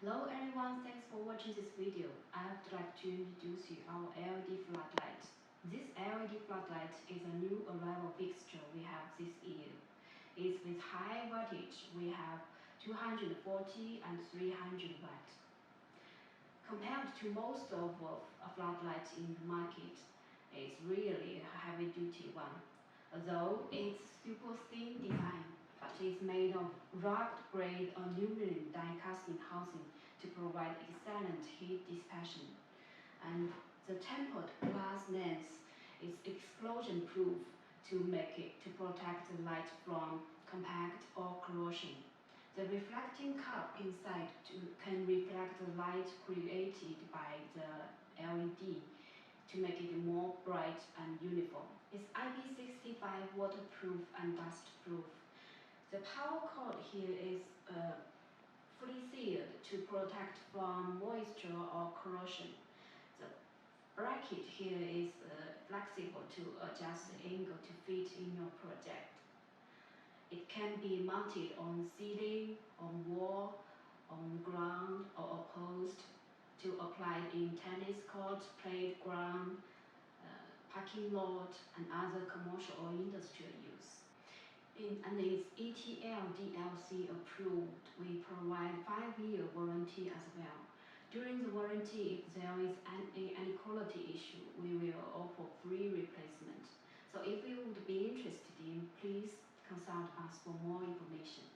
Hello everyone, thanks for watching this video. I would like to introduce you our LED floodlight. This LED floodlight is a new arrival fixture we have this year. It's with high voltage, we have 240 and 300 watt. Compared to most of floodlights in the market, it's really a heavy duty one. Although it's super thin design, but it's made of rugged-grade aluminum die casting housing to provide excellent heat dissipation. And the tempered glass lens is explosion-proof to protect the light from compact or corrosion. The reflecting cup inside can reflect the light created by the LED to make it more bright and uniform. It's IP65 waterproof and dustproof. The power cord here is fully sealed to protect from moisture or corrosion. The bracket here is flexible to adjust the angle to fit in your project. It can be mounted on ceiling, on wall, on ground, or a post to apply in tennis court, playground, parking lot, and other commercial or industrial use. And it's ETL DLC approved. We provide 5-year warranty as well. During the warranty, if there is any quality issue, we will offer free replacement. So if you would be interested in, please consult us for more information.